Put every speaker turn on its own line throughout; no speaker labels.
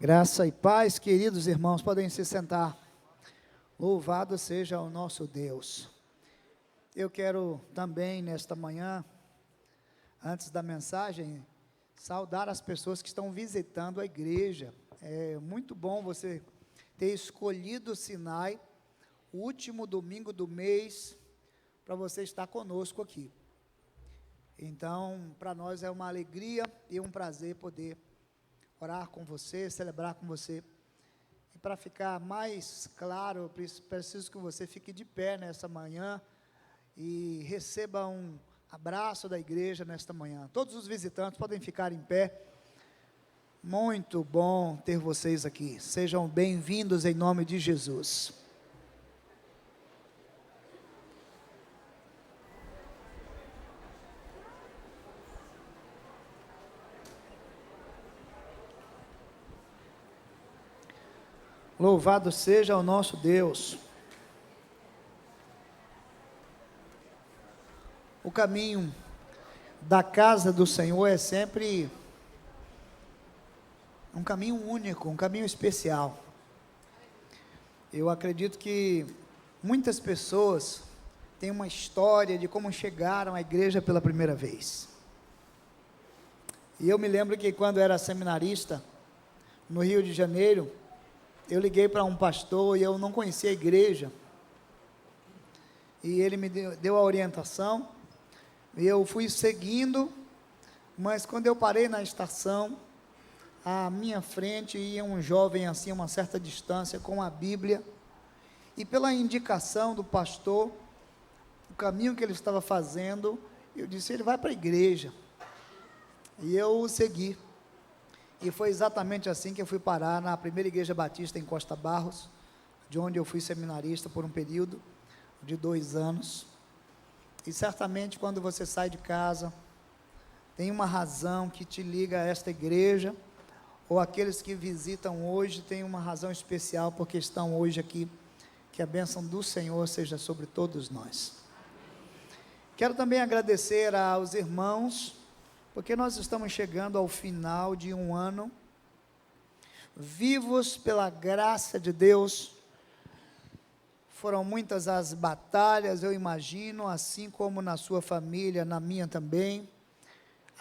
Graça e paz, queridos irmãos, podem se sentar. Louvado seja o nosso Deus. Eu quero também, nesta manhã, antes da mensagem, saudar as pessoas que estão visitando a igreja. É muito bom você ter escolhido o Sinai, o último domingo do mês, para você estar conosco aqui. Então, para nós é uma alegria e um prazer poder orar com você, celebrar com você. E para ficar mais claro, eu preciso que você fique de pé nessa manhã e receba um abraço da igreja nesta manhã. Todos os visitantes podem ficar em pé. Muito bom ter vocês aqui. Sejam bem-vindos em nome de Jesus. Louvado seja o nosso Deus. O caminho da casa do Senhor é sempre um caminho único, um caminho especial. Eu acredito que muitas pessoas têm uma história de como chegaram à igreja pela primeira vez. E eu me lembro que quando eu era seminarista, no Rio de Janeiro, eu liguei para um pastor e eu não conhecia a igreja, e ele me deu a orientação, e eu fui seguindo, mas quando eu parei na estação, à minha frente ia um jovem assim, a uma certa distância, com a Bíblia, e pela indicação do pastor, o caminho que ele estava fazendo, eu disse, ele vai para a igreja, e eu o segui. E foi exatamente assim que eu fui parar na primeira igreja batista em Costa Barros, de onde eu fui seminarista por um período de 2 anos. E certamente quando você sai de casa, tem uma razão que te liga a esta igreja, ou aqueles que visitam hoje têm uma razão especial porque estão hoje aqui. Que a bênção do Senhor seja sobre todos nós. Quero também agradecer aos irmãos, porque nós estamos chegando ao final de um ano, vivos pela graça de Deus. Foram muitas as batalhas, eu imagino, assim como na sua família, na minha também,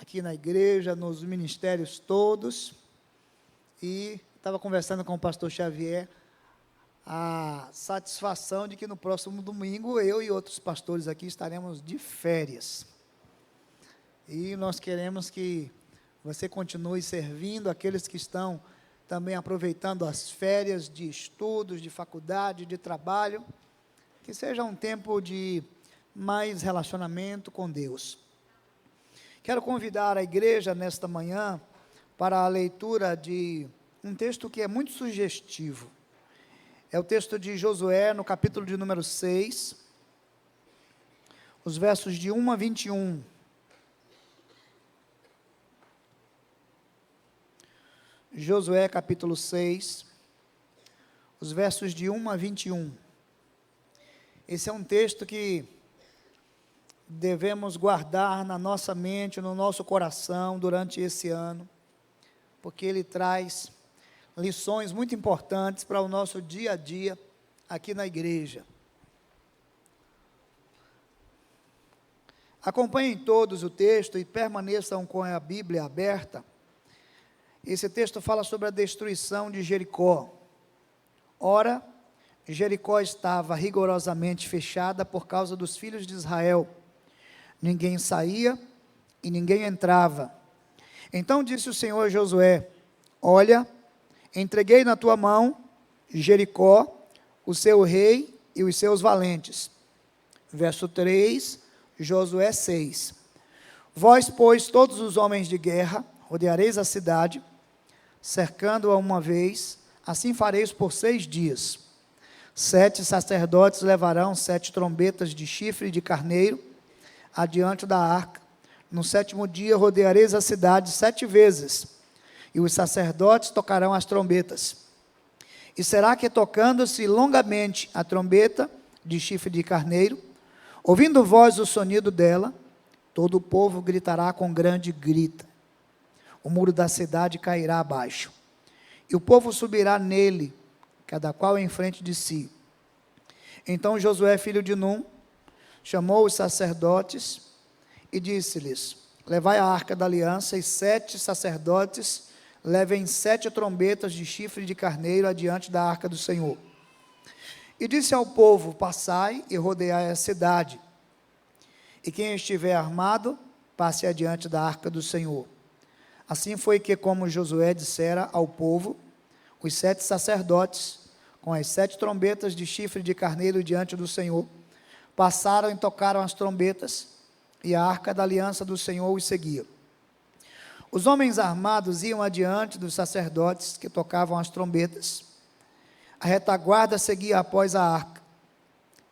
aqui na igreja, nos ministérios todos. E estava conversando com o pastor Xavier, a satisfação de que no próximo domingo, eu e outros pastores aqui estaremos de férias. E nós queremos que você continue servindo aqueles que estão também aproveitando as férias de estudos, de faculdade, de trabalho, que seja um tempo de mais relacionamento com Deus. Quero convidar a igreja nesta manhã para a leitura de um texto que é muito sugestivo. É o texto de Josué, no capítulo de número 6, os versos de 1 a 21. Josué capítulo 6, os versos de 1 a 21. Esse é um texto que devemos guardar na nossa mente, no nosso coração durante esse ano, porque ele traz lições muito importantes para o nosso dia a dia aqui na igreja. Acompanhem todos o texto e permaneçam com a Bíblia aberta. Esse texto fala sobre a destruição de Jericó. Ora, Jericó estava rigorosamente fechada por causa dos filhos de Israel. Ninguém saía e ninguém entrava. Então disse o Senhor a Josué: olha, entreguei na tua mão Jericó, o seu rei e os seus valentes. Verso 3, Josué 6. Vós, pois, todos os homens de guerra, rodeareis a cidade, cercando-a uma vez, assim fareis por 6 dias. 7 sacerdotes levarão 7 trombetas de chifre de carneiro adiante da arca. No 7º dia rodeareis a cidade 7 vezes, e os sacerdotes tocarão as trombetas. E será que, tocando-se longamente a trombeta de chifre de carneiro, ouvindo vós o sonido dela, todo o povo gritará com grande grito. O muro da cidade cairá abaixo, e o povo subirá nele, cada qual em frente de si. Então Josué, filho de Num, chamou os sacerdotes e disse-lhes: levai a arca da aliança, e 7 sacerdotes levem 7 trombetas de chifre de carneiro adiante da arca do Senhor. E disse ao povo: passai e rodeai a cidade, e quem estiver armado, passe adiante da arca do Senhor. Assim foi que, como Josué dissera ao povo, os 7 sacerdotes, com as 7 trombetas de chifre de carneiro diante do Senhor, passaram e tocaram as trombetas, e a arca da aliança do Senhor os seguia. Os homens armados iam adiante dos sacerdotes que tocavam as trombetas. A retaguarda seguia após a arca,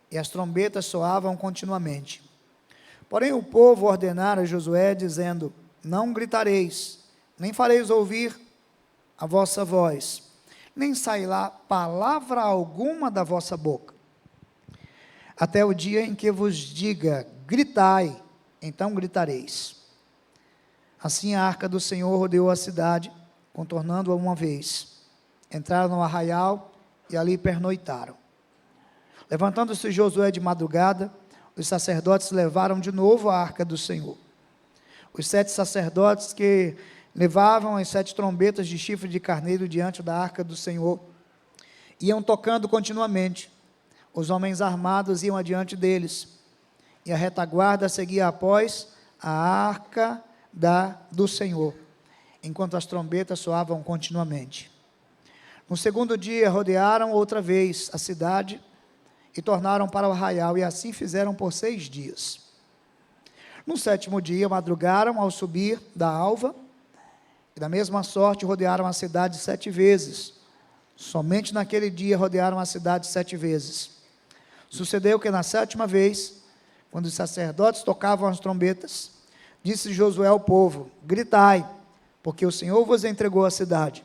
e as trombetas soavam continuamente. Porém o povo ordenara a Josué, dizendo: não gritareis, nem fareis ouvir a vossa voz, nem sairá palavra alguma da vossa boca, até o dia em que vos diga: gritai, então gritareis. Assim a arca do Senhor rodeou a cidade, contornando-a uma vez. Entraram no arraial e ali pernoitaram. Levantando-se Josué de madrugada, os sacerdotes levaram de novo a arca do Senhor. Os 7 sacerdotes que levavam as 7 trombetas de chifre de carneiro diante da arca do Senhor iam tocando continuamente. Os homens armados iam adiante deles, e a retaguarda seguia após a arca do Senhor, enquanto as trombetas soavam continuamente. No segundo dia rodearam outra vez a cidade e tornaram para o arraial, e assim fizeram por 6 dias. No 7º dia madrugaram ao subir da alva, e da mesma sorte rodearam a cidade 7 vezes. Somente naquele dia rodearam a cidade 7 vezes. Sucedeu que na 7ª vez, quando os sacerdotes tocavam as trombetas, disse Josué ao povo: gritai, porque o Senhor vos entregou a cidade.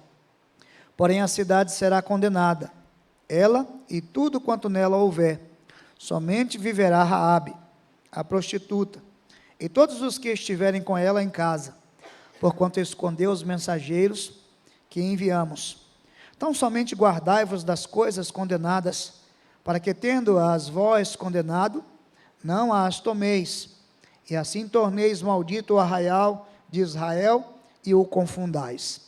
Porém a cidade será condenada, ela e tudo quanto nela houver. Somente viverá Raabe, a prostituta, e todos os que estiverem com ela em casa, porquanto escondeu os mensageiros que enviamos. Então somente guardai-vos das coisas condenadas, para que, tendo-as vós condenado, não as tomeis, e assim torneis maldito o arraial de Israel e o confundais.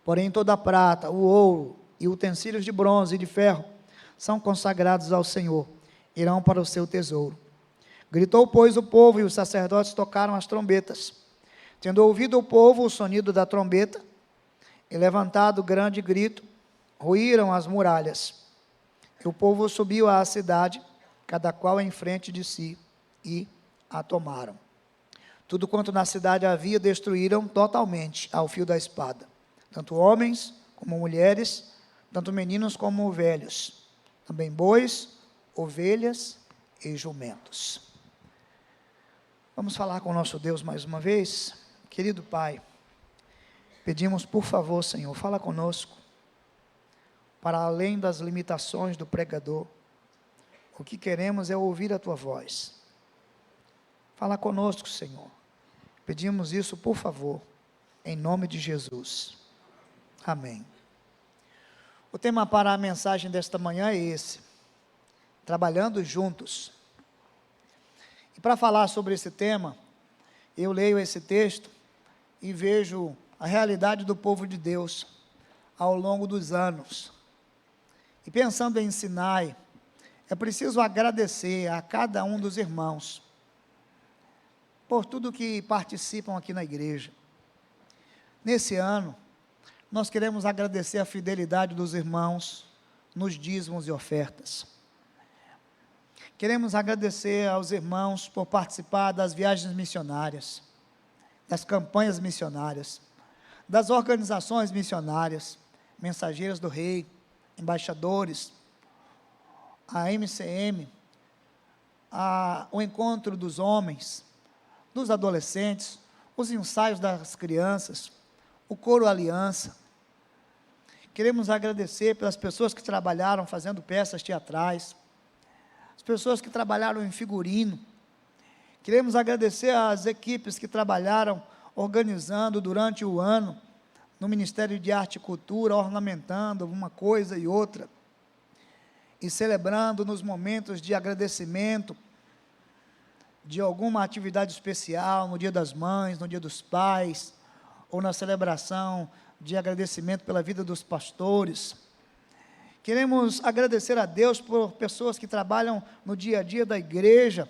Porém toda a prata, o ouro e utensílios de bronze e de ferro são consagrados ao Senhor, irão para o seu tesouro. Gritou, pois, o povo, e os sacerdotes tocaram as trombetas. Tendo ouvido o povo o sonido da trombeta, e levantado grande grito, ruíram as muralhas. E o povo subiu à cidade, cada qual em frente de si, e a tomaram. Tudo quanto na cidade havia destruíram totalmente ao fio da espada, tanto homens como mulheres, tanto meninos como velhos, também bois, ovelhas e jumentos. Vamos falar com o nosso Deus mais uma vez. Querido Pai, pedimos por favor, Senhor, fala conosco, para além das limitações do pregador. O que queremos é ouvir a Tua voz. Fala conosco, Senhor. Pedimos isso por favor, em nome de Jesus. Amém. O tema para a mensagem desta manhã é esse: trabalhando juntos. E para falar sobre esse tema, eu leio esse texto e vejo a realidade do povo de Deus ao longo dos anos. E pensando em Sinai, é preciso agradecer a cada um dos irmãos por tudo que participam aqui na igreja. Nesse ano, nós queremos agradecer a fidelidade dos irmãos nos dízimos e ofertas. Queremos agradecer aos irmãos por participar das viagens missionárias, das campanhas missionárias, das organizações missionárias, Mensageiros do Rei, embaixadores, a MCM, o encontro dos homens, dos adolescentes, os ensaios das crianças, o coro Aliança. Queremos agradecer pelas pessoas que trabalharam fazendo peças teatrais, as pessoas que trabalharam em figurino. Queremos agradecer às equipes que trabalharam organizando durante o ano, no Ministério de Arte e Cultura, ornamentando uma coisa e outra, e celebrando nos momentos de agradecimento, de alguma atividade especial, no Dia das Mães, no Dia dos Pais, ou na celebração de agradecimento pela vida dos pastores. Queremos agradecer a Deus por pessoas que trabalham no dia a dia da igreja,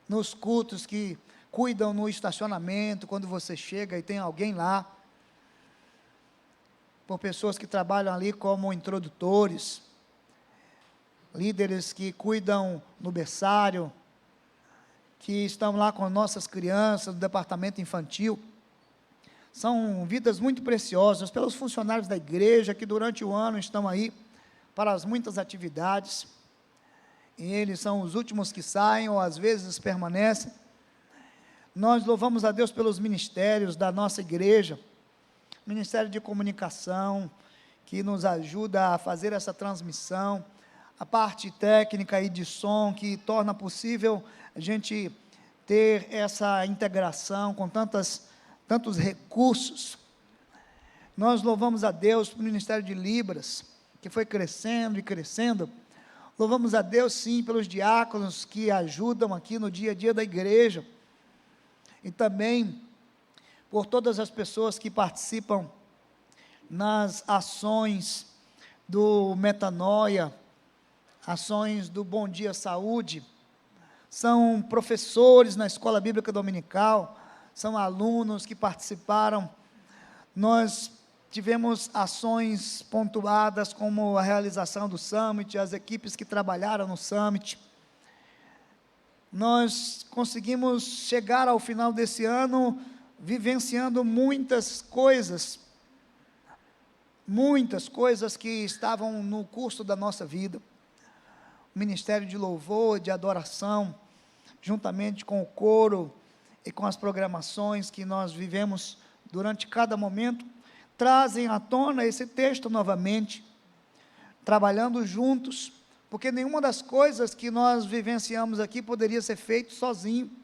nos cultos, que cuidam no estacionamento, quando você chega e tem alguém lá, por pessoas que trabalham ali como introdutores, líderes que cuidam no berçário, que estão lá com nossas crianças, no departamento infantil. São vidas muito preciosas, pelos funcionários da igreja, que durante o ano estão aí para as muitas atividades, e eles são os últimos que saem, ou às vezes permanecem. Nós louvamos a Deus pelos ministérios da nossa igreja, Ministério de Comunicação, que nos ajuda a fazer essa transmissão, a parte técnica e de som, que torna possível a gente ter essa integração com tantos recursos. Nós louvamos a Deus pelo Ministério de Libras, que foi crescendo e crescendo. Louvamos a Deus, sim, pelos diáconos que ajudam aqui no dia a dia da igreja, e também por todas as pessoas que participam nas ações do Metanoia, ações do Bom Dia Saúde. São professores na Escola Bíblica Dominical, são alunos que participaram. Nós tivemos ações pontuadas, como a realização do Summit, as equipes que trabalharam no Summit. Nós conseguimos chegar ao final desse ano vivenciando muitas coisas que estavam no curso da nossa vida. O Ministério de Louvor, de Adoração, juntamente com o coro e com as programações que nós vivemos durante cada momento, trazem à tona esse texto novamente, trabalhando juntos, porque nenhuma das coisas que nós vivenciamos aqui poderia ser feito sozinho.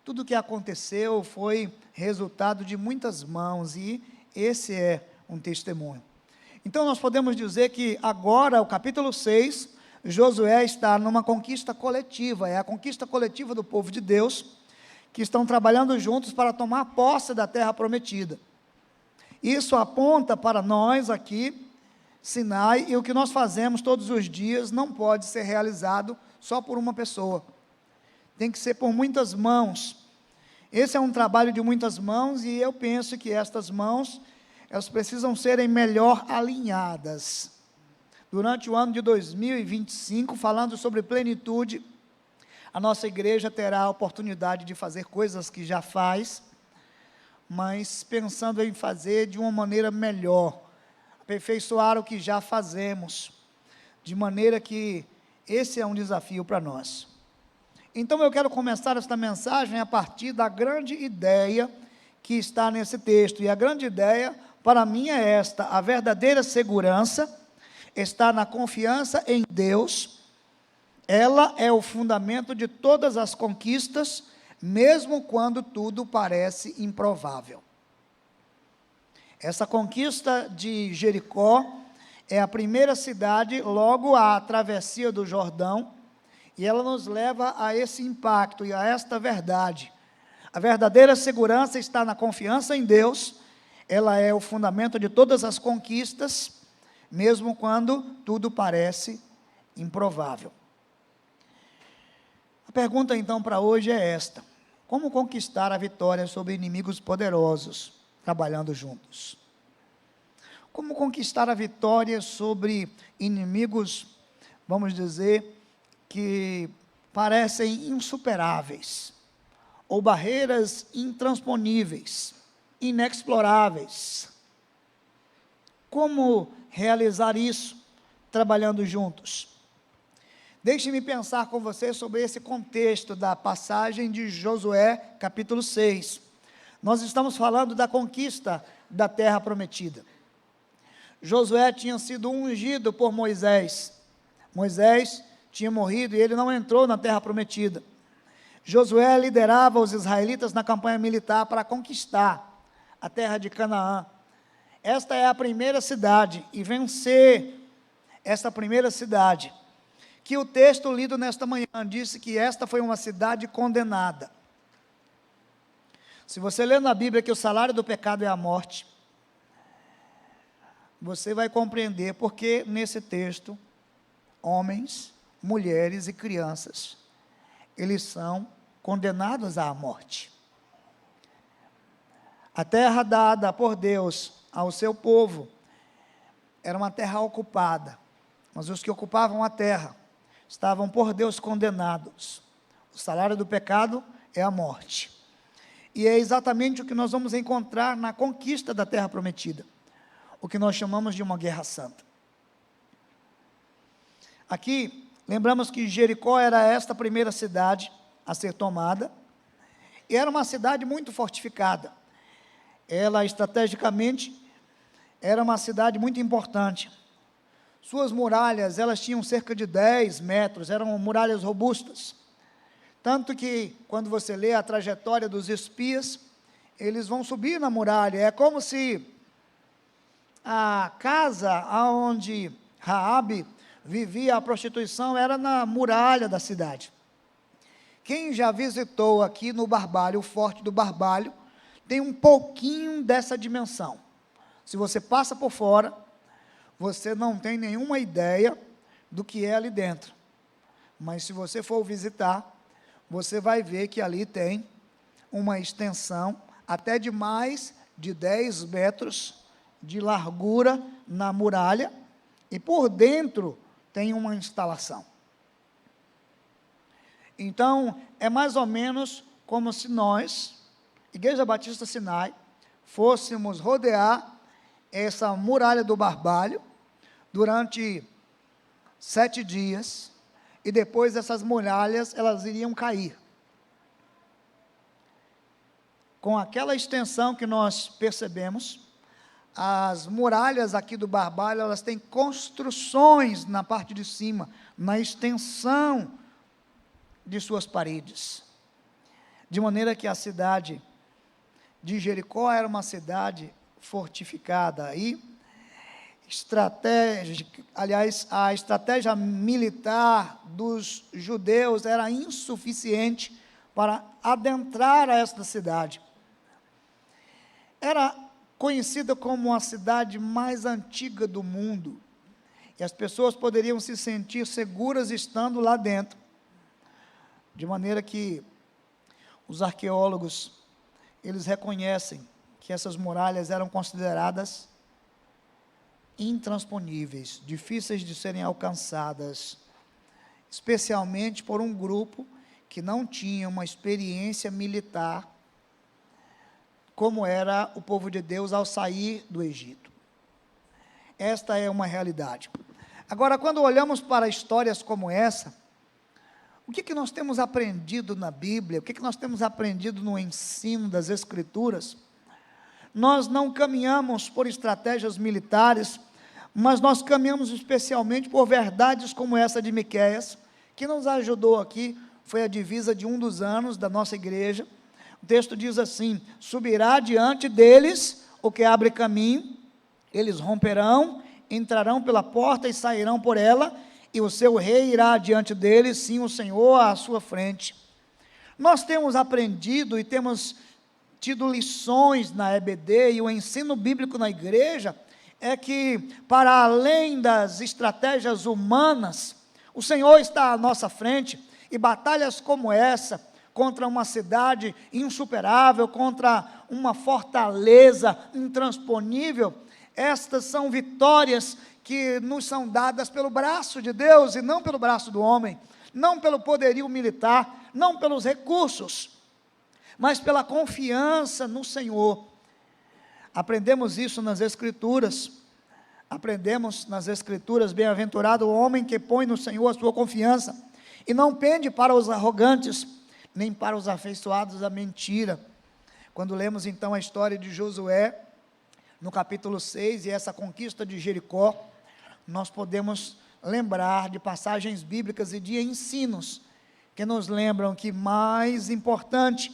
Tudo o que aconteceu foi resultado de muitas mãos, e esse é um testemunho. Então nós podemos dizer que agora, o capítulo 6, Josué está numa conquista coletiva, é a conquista coletiva do povo de Deus, que estão trabalhando juntos para tomar posse da terra prometida. Isso aponta para nós aqui, Sinai, e o que nós fazemos todos os dias não pode ser realizado só por uma pessoa, tem que ser por muitas mãos. Esse é um trabalho de muitas mãos, e eu penso que estas mãos, elas precisam serem melhor alinhadas. Durante o ano de 2025, falando sobre plenitude, a nossa igreja terá a oportunidade de fazer coisas que já faz, mas pensando em fazer de uma maneira melhor, aperfeiçoar o que já fazemos, de maneira que esse é um desafio para nós. Então eu quero começar esta mensagem a partir da grande ideia que está nesse texto, e a grande ideia para mim é esta: a verdadeira segurança está na confiança em Deus. Ela é o fundamento de todas as conquistas, mesmo quando tudo parece improvável. Essa conquista de Jericó é a primeira cidade logo à travessia do Jordão, e ela nos leva a esse impacto e a esta verdade. A verdadeira segurança está na confiança em Deus. Ela é o fundamento de todas as conquistas, mesmo quando tudo parece improvável. A pergunta então para hoje é esta: como conquistar a vitória sobre inimigos poderosos, trabalhando juntos? Como conquistar a vitória sobre inimigos, vamos dizer, que parecem insuperáveis, ou barreiras intransponíveis, inexploráveis? Como realizar isso trabalhando juntos? Deixe-me pensar com você sobre esse contexto da passagem de Josué, capítulo 6. Nós estamos falando da conquista da terra prometida. Josué tinha sido ungido por Moisés. Moisés tinha morrido e ele não entrou na terra prometida. Josué liderava os israelitas na campanha militar para conquistar a terra de Canaã. Esta é a primeira cidade, e vencer esta primeira cidade, que o texto lido nesta manhã disse que esta foi uma cidade condenada. Se você ler na Bíblia que o salário do pecado é a morte, você vai compreender porque nesse texto, homens, mulheres e crianças, eles são condenados à morte. A terra dada por Deus ao seu povo era uma terra ocupada, mas os que ocupavam a terra estavam por Deus condenados. O salário do pecado é a morte. E é exatamente o que nós vamos encontrar na conquista da terra prometida, o que nós chamamos de uma guerra santa. Aqui, lembramos que Jericó era esta primeira cidade a ser tomada, e era uma cidade muito fortificada. Ela, estrategicamente, era uma cidade muito importante. Suas muralhas, elas tinham cerca de 10 metros, eram muralhas robustas. Tanto que, quando você lê a trajetória dos espias, eles vão subir na muralha. É como se a casa onde Raabe vivia a prostituição era na muralha da cidade. Quem já visitou aqui no Barbalho, o Forte do Barbalho, tem um pouquinho dessa dimensão. Se você passa por fora, você não tem nenhuma ideia do que é ali dentro. Mas se você for visitar, você vai ver que ali tem uma extensão até de mais de 10 metros de largura na muralha, e por dentro tem uma instalação. Então, é mais ou menos como se nós, Igreja Batista Sinai, fôssemos rodear essa muralha do Barbalho durante 7 dias, e depois essas muralhas, elas iriam cair. Com aquela extensão que nós percebemos, as muralhas aqui do Barbalho, elas têm construções na parte de cima, na extensão de suas paredes. De maneira que a cidade de Jericó era uma cidade fortificada. E a estratégia militar dos judeus era insuficiente para adentrar a esta cidade. Era conhecida como a cidade mais antiga do mundo, e as pessoas poderiam se sentir seguras estando lá dentro, de maneira que os arqueólogos, eles reconhecem que essas muralhas eram consideradas intransponíveis, difíceis de serem alcançadas, especialmente por um grupo que não tinha uma experiência militar, como era o povo de Deus ao sair do Egito. Esta é uma realidade. Agora, quando olhamos para histórias como essa, o que nós temos aprendido na Bíblia, o que nós temos aprendido no ensino das Escrituras? Nós não caminhamos por estratégias militares, mas nós caminhamos especialmente por verdades como essa de Miqueias, que nos ajudou aqui, foi a divisa de um dos anos da nossa igreja. O texto diz assim: subirá diante deles o que abre caminho, eles romperão, entrarão pela porta e sairão por ela, e o seu rei irá diante deles, sim, o Senhor à sua frente. Nós temos aprendido e temos tido lições na EBD, e o ensino bíblico na igreja é que, para além das estratégias humanas, o Senhor está à nossa frente, e batalhas como essa, contra uma cidade insuperável, contra uma fortaleza intransponível, estas são vitórias que nos são dadas pelo braço de Deus e não pelo braço do homem, não pelo poderio militar, não pelos recursos, mas pela confiança no Senhor. Aprendemos isso nas Escrituras, bem-aventurado o homem que põe no Senhor a sua confiança, e não pende para os arrogantes, nem para os afeiçoados à mentira. Quando lemos então a história de Josué, no capítulo 6, e essa conquista de Jericó, nós podemos lembrar de passagens bíblicas e de ensinos, que nos lembram que mais importante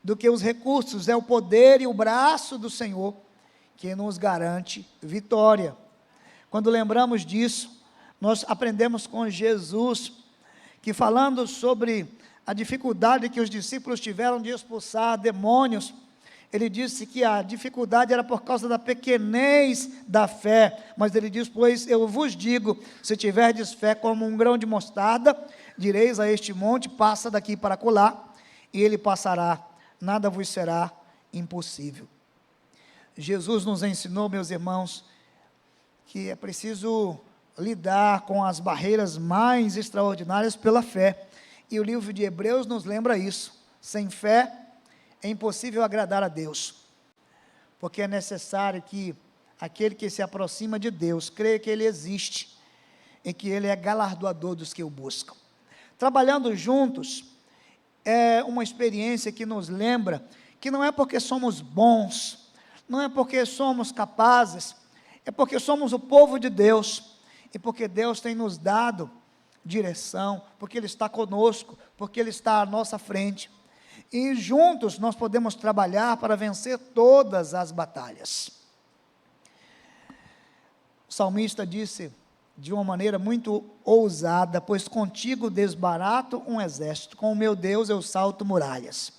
do que os recursos, é o poder e o braço do Senhor que nos garante vitória. Quando lembramos disso, nós aprendemos com Jesus, que falando sobre a dificuldade que os discípulos tiveram de expulsar demônios, ele disse que a dificuldade era por causa da pequenez da fé, mas ele diz: pois eu vos digo, se tiverdes fé como um grão de mostarda, direis a este monte, passa daqui para acolá, e ele passará, nada vos será impossível. Jesus nos ensinou, meus irmãos, que é preciso lidar com as barreiras mais extraordinárias pela fé, e o livro de Hebreus nos lembra isso. Sem fé é impossível agradar a Deus, porque é necessário que aquele que se aproxima de Deus creia que Ele existe e que Ele é galardoador dos que o buscam. Trabalhando juntos é uma experiência que nos lembra que não é porque somos bons, não é porque somos capazes, é porque somos o povo de Deus, e porque Deus tem nos dado direção, porque Ele está conosco, porque Ele está à nossa frente, e juntos nós podemos trabalhar para vencer todas as batalhas. O salmista disse de uma maneira muito ousada: pois contigo desbarato um exército, com o meu Deus eu salto muralhas.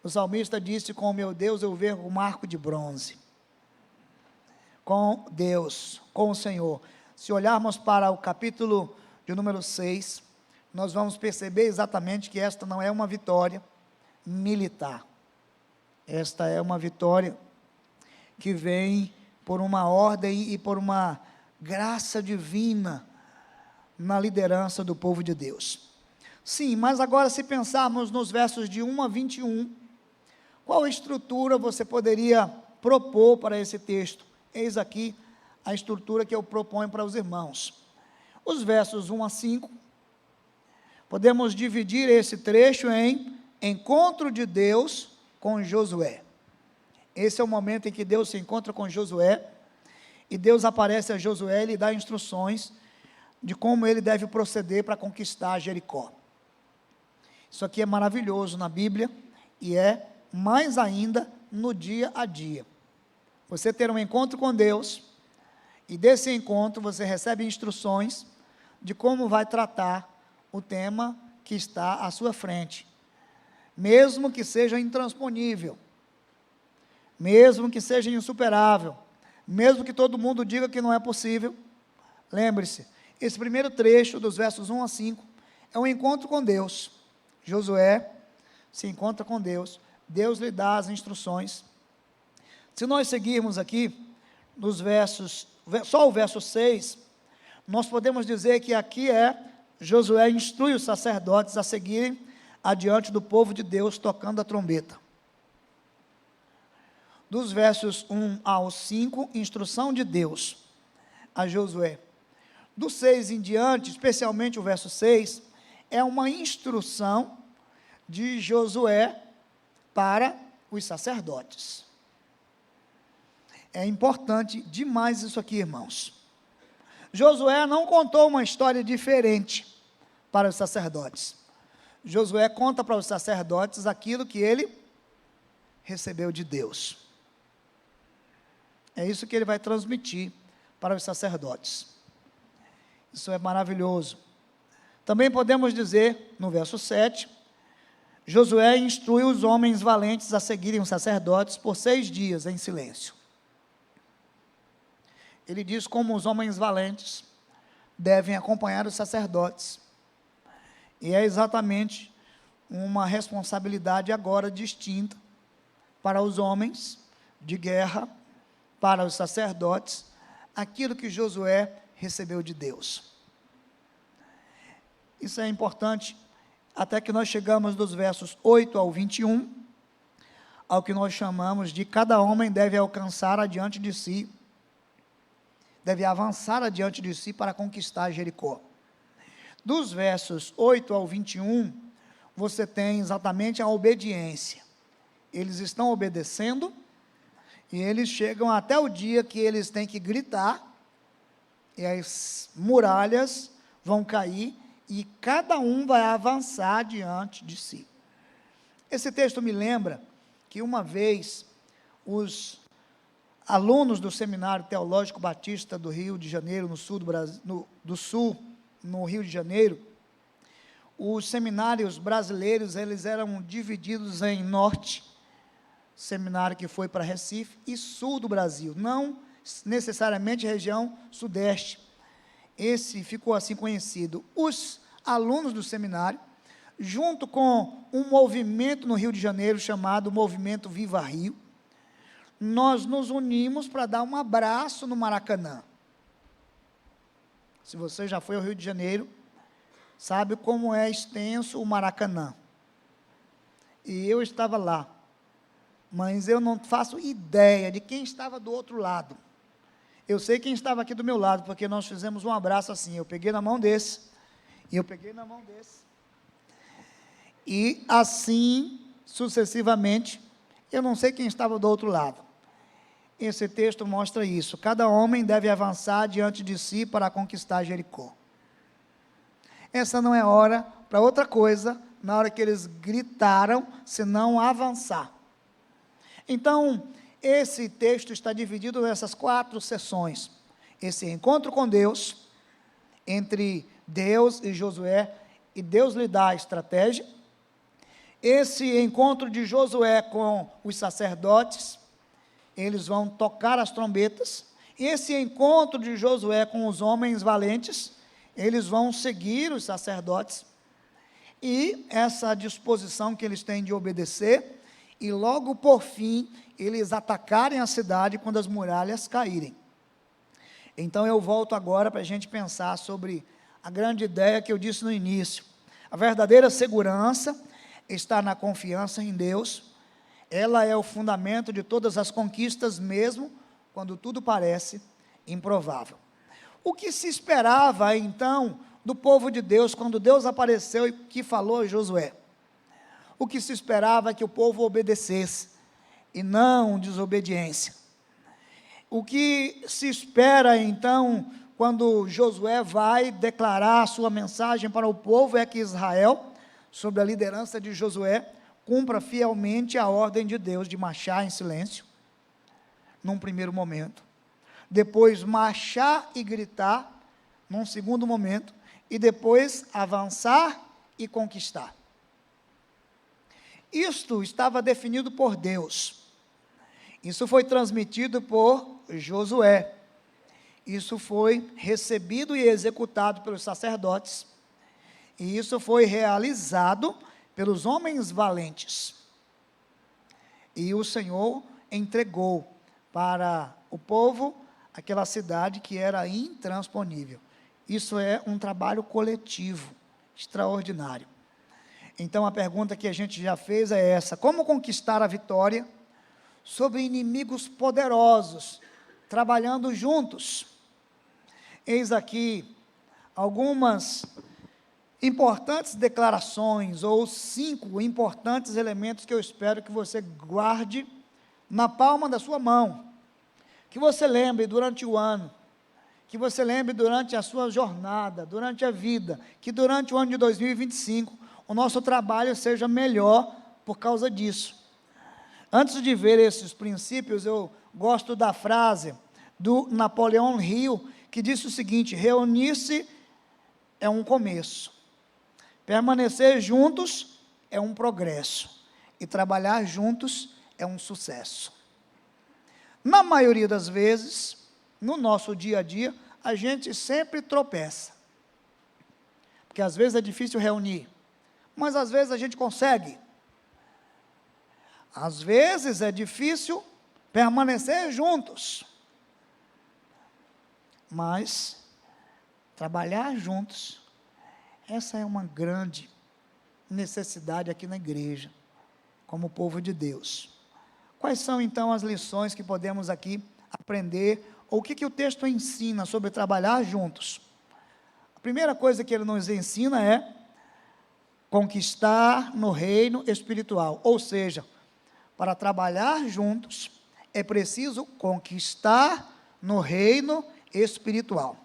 O salmista disse: com o meu Deus eu vergo um arco de bronze. Com Deus, com o Senhor. Se olharmos para o capítulo de número 6, nós vamos perceber exatamente que esta não é uma vitória militar. Esta é uma vitória que vem por uma ordem e por uma graça divina na liderança do povo de Deus. Sim, mas agora, se pensarmos nos versos de 1 a 21, qual estrutura você poderia propor para esse texto? Eis aqui a estrutura que eu proponho para os irmãos. Os versos 1 a 5, podemos dividir esse trecho em encontro de Deus com Josué. Esse é o momento em que Deus se encontra com Josué, e Deus aparece a Josué e lhe dá instruções de como ele deve proceder para conquistar Jericó. Isso aqui é maravilhoso na Bíblia, e é mais ainda no dia a dia. Você ter um encontro com Deus, e desse encontro você recebe instruções de como vai tratar o tema que está à sua frente, mesmo que seja intransponível, mesmo que seja insuperável, mesmo que todo mundo diga que não é possível. Lembre-se, esse primeiro trecho dos versos 1 a 5 é um encontro com Deus. Josué se encontra com Deus, Deus lhe dá as instruções. Se nós seguirmos aqui nos versos, só o verso 6, nós podemos dizer que aqui Josué instrui os sacerdotes a seguirem adiante do povo de Deus, tocando a trombeta. Dos versos 1 ao 5, instrução de Deus a Josué. Do 6 em diante, especialmente o verso 6, é uma instrução de Josué para os sacerdotes. É importante demais isso aqui, irmãos. Josué não contou uma história diferente para os sacerdotes. Josué conta para os sacerdotes aquilo que ele recebeu de Deus. É isso que ele vai transmitir para os sacerdotes. Isso é maravilhoso. Também podemos dizer, no verso 7, Josué instrui os homens valentes a seguirem os sacerdotes por 6 dias em silêncio. Ele diz como os homens valentes devem acompanhar os sacerdotes. E é exatamente uma responsabilidade agora distinta para os homens de guerra, para os sacerdotes, aquilo que Josué recebeu de Deus. Isso é importante, até que nós chegamos dos versos 8 ao 21, ao que nós chamamos de cada homem deve alcançar adiante de si, deve avançar adiante de si para conquistar Jericó. Dos versos 8 ao 21, você tem exatamente a obediência. Eles estão obedecendo, e eles chegam até o dia que eles têm que gritar, e as muralhas vão cair, e cada um vai avançar diante de si. Esse texto me lembra que uma vez os alunos do Seminário Teológico Batista do Rio de Janeiro, no sul do Brasil, no Rio de Janeiro, os seminários brasileiros, eles eram divididos em norte, seminário que foi para Recife, e sul do Brasil, não necessariamente região sudeste. Esse ficou assim conhecido. Os alunos do seminário, junto com um movimento no Rio de Janeiro chamado Movimento Viva Rio, nós nos unimos para dar um abraço no Maracanã. Se você já foi ao Rio de Janeiro, sabe como é extenso o Maracanã. E eu estava lá, mas eu não faço ideia de quem estava do outro lado. Eu sei quem estava aqui do meu lado, porque nós fizemos um abraço assim, eu peguei na mão desse, e eu peguei na mão desse, e assim, sucessivamente, eu não sei quem estava do outro lado. Esse texto mostra isso, cada homem deve avançar diante de si para conquistar Jericó. Essa não é hora para outra coisa, na hora que eles gritaram, senão avançar. Então, esse texto está dividido nessas 4 sessões. Esse encontro com Deus, entre Deus e Josué, e Deus lhe dá a estratégia. Esse encontro de Josué com os sacerdotes, eles vão tocar as trombetas. Esse encontro de Josué com os homens valentes, eles vão seguir os sacerdotes. E essa disposição que eles têm de obedecer, e logo por fim, eles atacarem a cidade quando as muralhas caírem. Então eu volto agora para a gente pensar sobre a grande ideia que eu disse no início. A verdadeira segurança está na confiança em Deus. Ela é o fundamento de todas as conquistas, mesmo quando tudo parece improvável. O que se esperava então do povo de Deus quando Deus apareceu e que falou a Josué? O que se esperava é que o povo obedecesse e não desobediência. O que se espera então quando Josué vai declarar a sua mensagem para o povo é que Israel, sob a liderança de Josué, cumpra fielmente a ordem de Deus de marchar em silêncio, num primeiro momento, depois marchar e gritar, num segundo momento, e depois avançar e conquistar. Isto estava definido por Deus, isso foi transmitido por Josué, isso foi recebido e executado pelos sacerdotes, e isso foi realizado pelos homens valentes. E o Senhor entregou para o povo aquela cidade que era intransponível. Isso é um trabalho coletivo, extraordinário. Então a pergunta que a gente já fez é essa: como conquistar a vitória sobre inimigos poderosos, trabalhando juntos? Eis aqui algumas importantes declarações, ou 5 importantes elementos que eu espero que você guarde na palma da sua mão, que você lembre durante o ano, que você lembre durante a sua jornada, durante a vida, que durante o ano de 2025, o nosso trabalho seja melhor por causa disso. Antes de ver esses princípios, eu gosto da frase do Napoleão Hill, que disse o seguinte: reunir-se é um começo, permanecer juntos é um progresso, e trabalhar juntos é um sucesso. Na maioria das vezes, no nosso dia a dia, a gente sempre tropeça, porque às vezes é difícil reunir, mas às vezes a gente consegue. Às vezes é difícil permanecer juntos, mas trabalhar juntos, essa é uma grande necessidade aqui na igreja, como povo de Deus. Quais são então as lições que podemos aqui aprender, ou o que o texto ensina sobre trabalhar juntos? A primeira coisa que ele nos ensina é conquistar no reino espiritual, ou seja, para trabalhar juntos, é preciso conquistar no reino espiritual.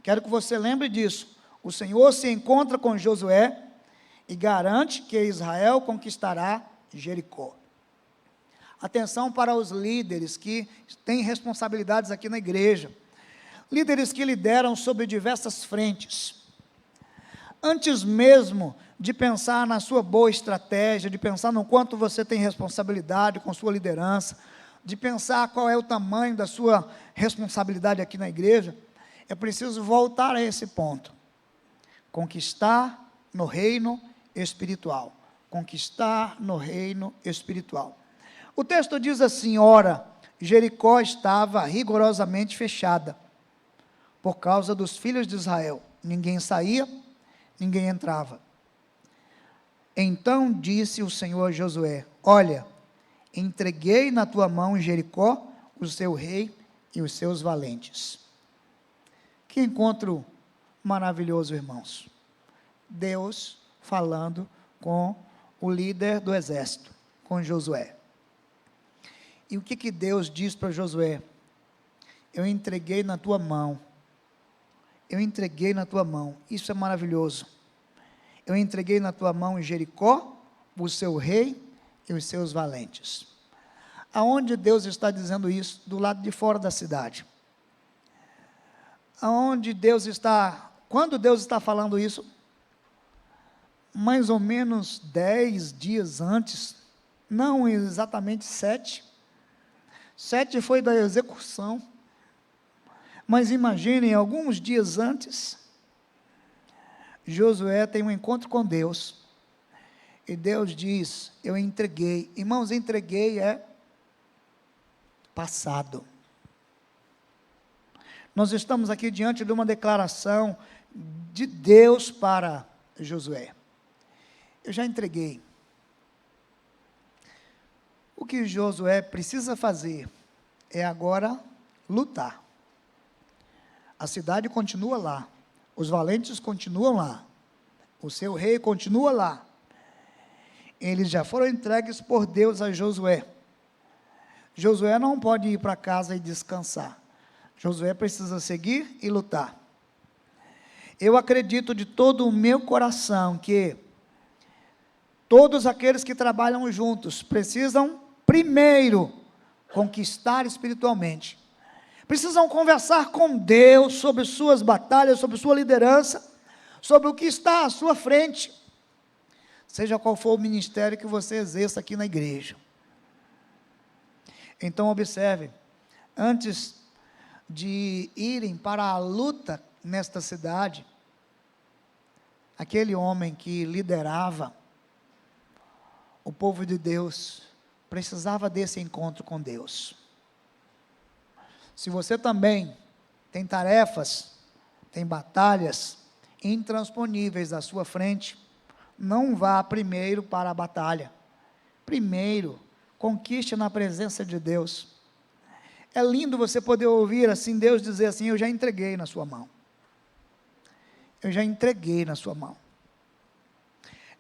Quero que você lembre disso. O Senhor se encontra com Josué e garante que Israel conquistará Jericó. Atenção para os líderes que têm responsabilidades aqui na igreja. Líderes que lideram sobre diversas frentes. Antes mesmo de pensar na sua boa estratégia, de pensar no quanto você tem responsabilidade com sua liderança, de pensar qual é o tamanho da sua responsabilidade aqui na igreja, é preciso voltar a esse ponto. Conquistar no reino espiritual. Conquistar no reino espiritual. O texto diz assim: ora, Jericó estava rigorosamente fechada, por causa dos filhos de Israel. Ninguém saía, ninguém entrava. Então disse o Senhor a Josué: olha, entreguei na tua mão Jericó, o seu rei e os seus valentes. Que encontro maravilhoso, irmãos. Deus falando com o líder do exército, com Josué. E o que Deus diz para Josué? Eu entreguei na tua mão. Eu entreguei na tua mão. Isso é maravilhoso. Eu entreguei na tua mão Jericó, o seu rei e os seus valentes. Aonde Deus está dizendo isso? Do lado de fora da cidade. Aonde Deus está, quando Deus está falando isso? Mais ou menos 10 dias antes, não exatamente 7. 7 foi da execução. Mas imaginem, alguns dias antes, Josué tem um encontro com Deus, e Deus diz: eu entreguei. Irmãos, entreguei é passado. Nós estamos aqui diante de uma declaração de Deus para Josué. Eu já entreguei. O que Josué precisa fazer é agora lutar. A cidade continua lá, os valentes continuam lá, o seu rei continua lá. Eles já foram entregues por Deus a Josué. Josué não pode ir para casa e descansar. Josué precisa seguir e lutar. Eu acredito de todo o meu coração que todos aqueles que trabalham juntos precisam primeiro conquistar espiritualmente. Precisam conversar com Deus sobre suas batalhas, sobre sua liderança, sobre o que está à sua frente, seja qual for o ministério que você exerça aqui na igreja. Então observe, antes de irem para a luta nesta cidade, aquele homem que liderava o povo de Deus precisava desse encontro com Deus. Se você também tem tarefas, tem batalhas intransponíveis à sua frente, não vá primeiro para a batalha. Primeiro, conquiste na presença de Deus. É lindo você poder ouvir assim, Deus dizer assim: eu já entreguei na sua mão. Eu já entreguei na sua mão.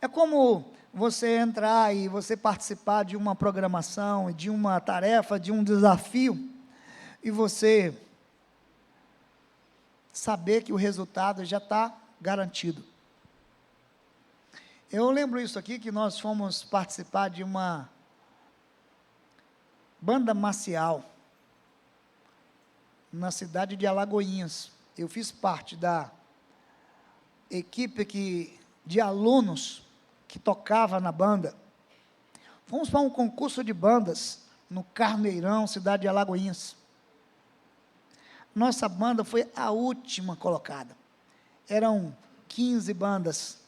É como você entrar e você participar de uma programação, de uma tarefa, de um desafio, e você saber que o resultado já está garantido. Eu lembro isso aqui, que nós fomos participar de uma banda marcial na cidade de Alagoinhas. Eu fiz parte da equipe de alunos que tocava na banda. Fomos para um concurso de bandas no Carneirão, cidade de Alagoinhas. Nossa banda foi a última colocada. Eram 15 bandas.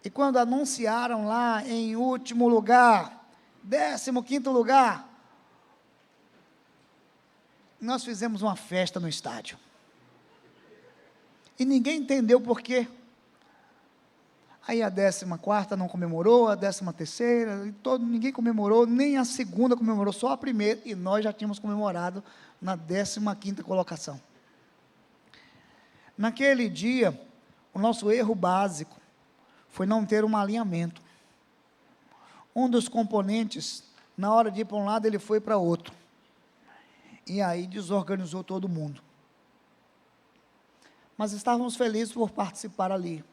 E quando anunciaram lá em último lugar, 15º lugar, nós fizemos uma festa no estádio. E ninguém entendeu por quê. Aí a 14ª não comemorou, a 13ª, ninguém comemorou, nem a segunda comemorou, só a primeira, e nós já tínhamos comemorado na 15ª colocação. Naquele dia, o nosso erro básico foi não ter um alinhamento. Um dos componentes, na hora de ir para um lado, ele foi para outro. E aí desorganizou todo mundo. Mas estávamos felizes por participar ali.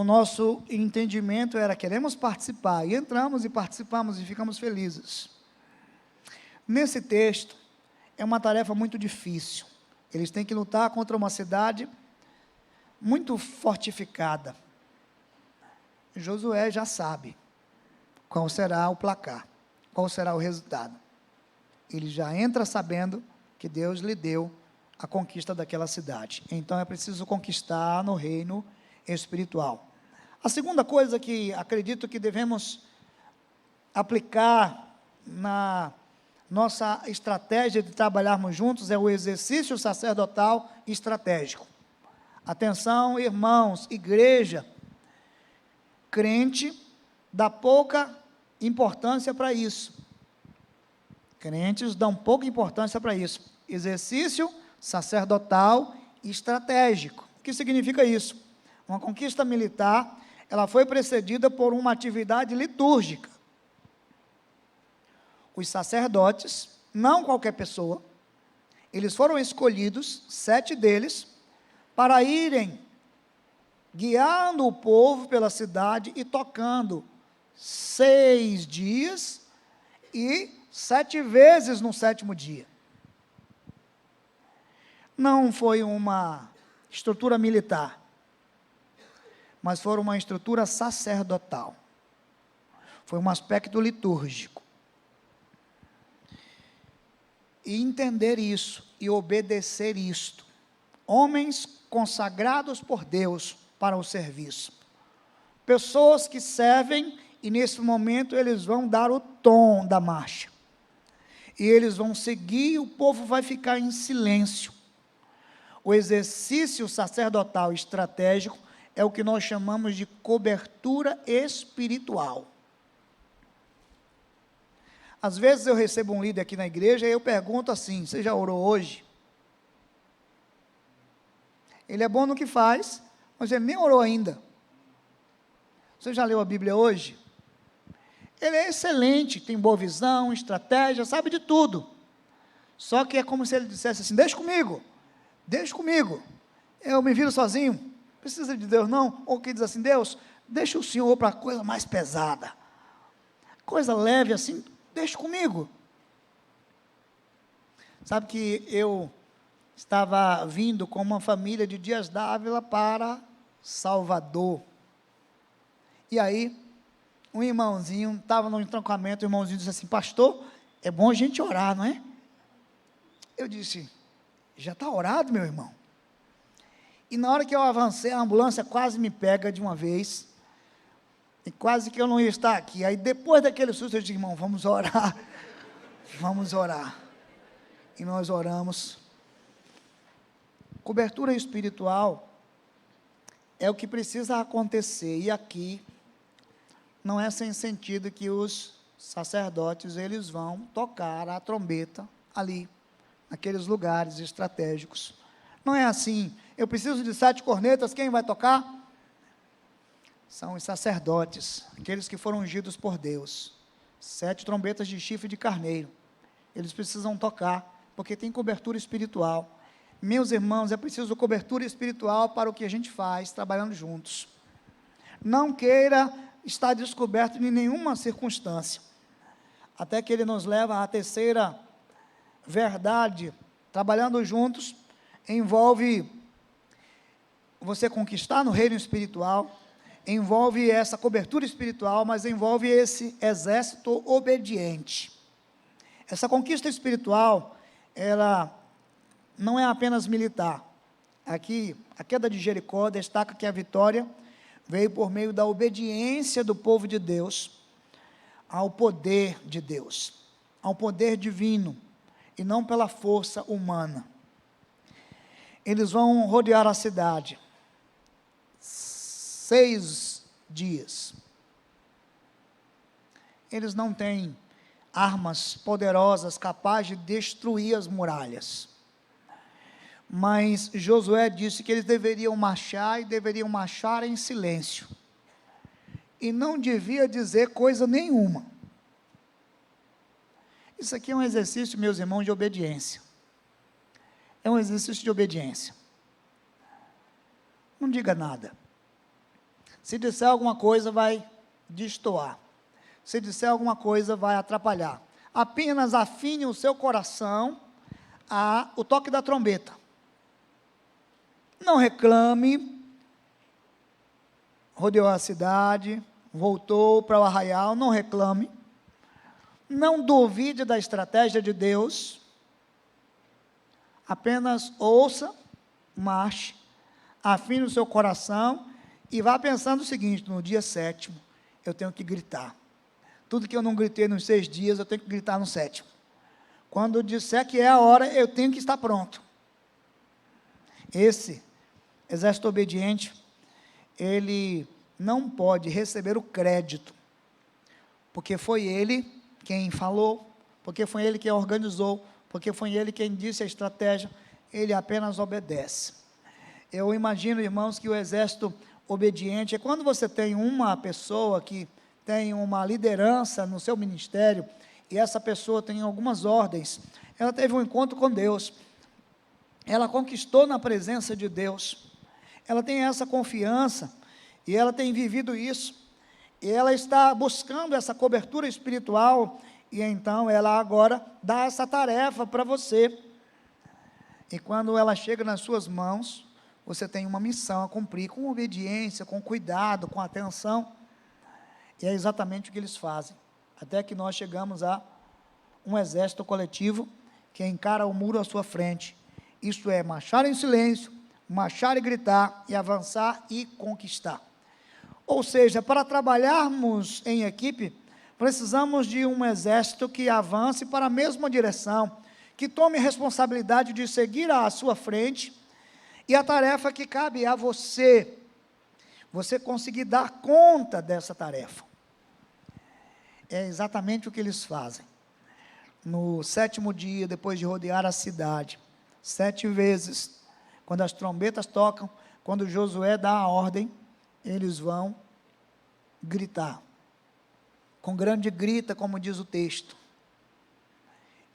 o nosso entendimento era: queremos participar, e entramos e participamos e ficamos felizes. Nesse texto, é uma tarefa muito difícil. Eles têm que lutar contra uma cidade muito fortificada. Josué já sabe qual será o placar, qual será o resultado. Ele já entra sabendo que Deus lhe deu a conquista daquela cidade. Então é preciso conquistar no reino espiritual. A segunda coisa que acredito que devemos aplicar na nossa estratégia de trabalharmos juntos é o exercício sacerdotal estratégico. Atenção, irmãos, igreja, crente dá pouca importância para isso. Crentes dão pouca importância para isso. Exercício sacerdotal estratégico. O que significa isso? Uma conquista militar, ela foi precedida por uma atividade litúrgica. Os sacerdotes, não qualquer pessoa, eles foram escolhidos, 7 deles, para irem guiando o povo pela cidade e tocando 6 dias e 7 vezes no 7º dia. Não foi uma estrutura militar, mas foi uma estrutura sacerdotal. Foi um aspecto litúrgico. E entender isso e obedecer isto. Homens consagrados por Deus para o serviço. Pessoas que servem e nesse momento eles vão dar o tom da marcha. E eles vão seguir e o povo vai ficar em silêncio. O exercício sacerdotal estratégico é o que nós chamamos de cobertura espiritual. Às vezes eu recebo um líder aqui na igreja e eu pergunto assim: você já orou hoje? Ele é bom no que faz, mas ele nem orou ainda. Você já leu a Bíblia hoje? Ele é excelente, tem boa visão, estratégia, sabe de tudo. Só que é como se ele dissesse assim: deixa comigo, eu me viro sozinho, precisa de Deus não? Ou que diz assim: Deus, deixa o Senhor para coisa mais pesada, coisa leve assim, deixa comigo. Sabe que eu estava vindo com uma família de Dias d'Ávila para Salvador, e aí um irmãozinho estava no entroncamento, o irmãozinho disse assim: pastor, é bom a gente orar, não é? Eu disse: já está orado, meu irmão? E na hora que eu avancei, a ambulância quase me pega de uma vez, e quase que eu não ia estar aqui. Aí depois daquele susto, eu disse: irmão, vamos orar, vamos orar. E nós oramos. Cobertura espiritual é o que precisa acontecer, e aqui não é sem sentido que os sacerdotes, eles vão tocar a trombeta ali, naqueles lugares estratégicos. Não é assim: eu preciso de 7 cornetas, quem vai tocar? São os sacerdotes, aqueles que foram ungidos por Deus. 7 trombetas de chifre de carneiro. Eles precisam tocar, porque tem cobertura espiritual. Meus irmãos, é preciso cobertura espiritual para o que a gente faz, trabalhando juntos. Não queira estar descoberto em nenhuma circunstância. Até que ele nos leva à terceira verdade. Trabalhando juntos, envolve você conquistar no reino espiritual, envolve essa cobertura espiritual, mas envolve esse exército obediente. Essa conquista espiritual, ela não é apenas militar. Aqui, a queda de Jericó destaca que a vitória veio por meio da obediência do povo de Deus ao poder de Deus, ao poder divino, e não pela força humana. Eles vão rodear a cidade 6 dias. Eles não têm armas poderosas capazes de destruir as muralhas. Mas Josué disse que eles deveriam marchar, e deveriam marchar em silêncio. E não devia dizer coisa nenhuma. Isso aqui é um exercício, meus irmãos, de obediência. É um exercício de obediência. Não diga nada. Se disser alguma coisa, vai destoar. Se disser alguma coisa, vai atrapalhar. Apenas afine o seu coração ao toque da trombeta. Não reclame, rodeou a cidade, voltou para o arraial, não reclame. Não duvide da estratégia de Deus. Apenas ouça, marche, afine o seu coração e vá pensando o seguinte: no dia 7º, eu tenho que gritar. Tudo que eu não gritei nos 6 dias, eu tenho que gritar no 7º. Quando disser que é a hora, eu tenho que estar pronto. Esse exército obediente, ele não pode receber o crédito, porque foi ele quem falou, porque foi ele quem organizou, porque foi ele quem disse a estratégia. Ele apenas obedece. Eu imagino, irmãos, que o exército obediente é quando você tem uma pessoa que tem uma liderança no seu ministério, e essa pessoa tem algumas ordens. Ela teve um encontro com Deus, ela conquistou na presença de Deus, ela tem essa confiança, e ela tem vivido isso, e ela está buscando essa cobertura espiritual, e então ela agora dá essa tarefa para você, e quando ela chega nas suas mãos, você tem uma missão a cumprir, com obediência, com cuidado, com atenção, e é exatamente o que eles fazem, até que nós chegamos a um exército coletivo, que encara o muro à sua frente, isto é, marchar em silêncio, marchar e gritar, e avançar e conquistar. Ou seja, para trabalharmos em equipe, precisamos de um exército que avance para a mesma direção, que tome responsabilidade de seguir à sua frente, e a tarefa que cabe a você conseguir dar conta dessa tarefa. É exatamente o que eles fazem. No 7º dia, depois de rodear a cidade, 7 vezes, quando as trombetas tocam, quando Josué dá a ordem, eles vão gritar, com grande grita, como diz o texto.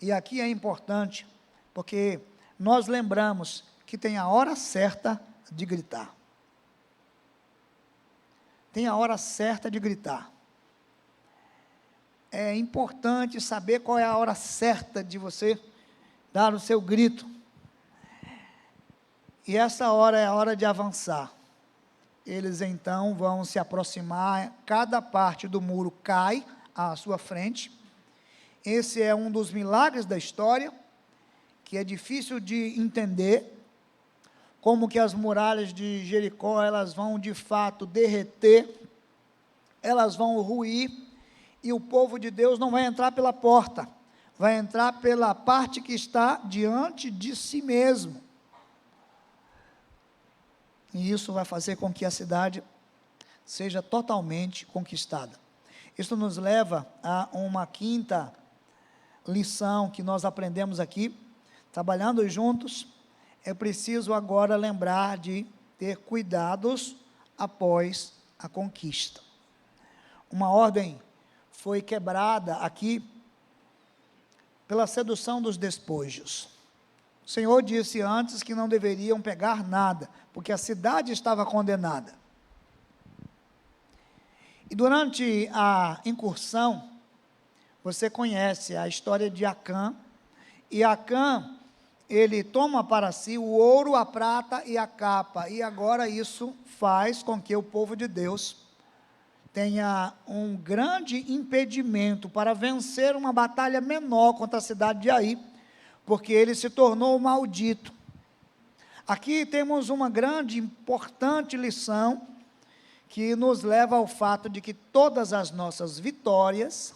E aqui é importante, porque nós lembramos que tem a hora certa de gritar. Tem a hora certa de gritar. É importante saber qual é a hora certa de você dar o seu grito. E essa hora é a hora de avançar. Eles então vão se aproximar, cada parte do muro cai à sua frente. Esse é um dos milagres da história, que é difícil de entender, como que as muralhas de Jericó, elas vão de fato derreter, elas vão ruir, e o povo de Deus não vai entrar pela porta, vai entrar pela parte que está diante de si mesmo. E isso vai fazer com que a cidade seja totalmente conquistada. Isso nos leva a uma 5ª lição que nós aprendemos aqui. Trabalhando juntos, é preciso agora lembrar de ter cuidados após a conquista. Uma ordem foi quebrada aqui pela sedução dos despojos. O Senhor disse antes que não deveriam pegar nada, porque a cidade estava condenada. E durante a incursão, você conhece a história de Acã, e Acã, ele toma para si o ouro, a prata e a capa, e agora isso faz com que o povo de Deus tenha um grande impedimento para vencer uma batalha menor contra a cidade de Ai, porque ele se tornou maldito. Aqui temos uma grande, importante lição, que nos leva ao fato de que todas as nossas vitórias,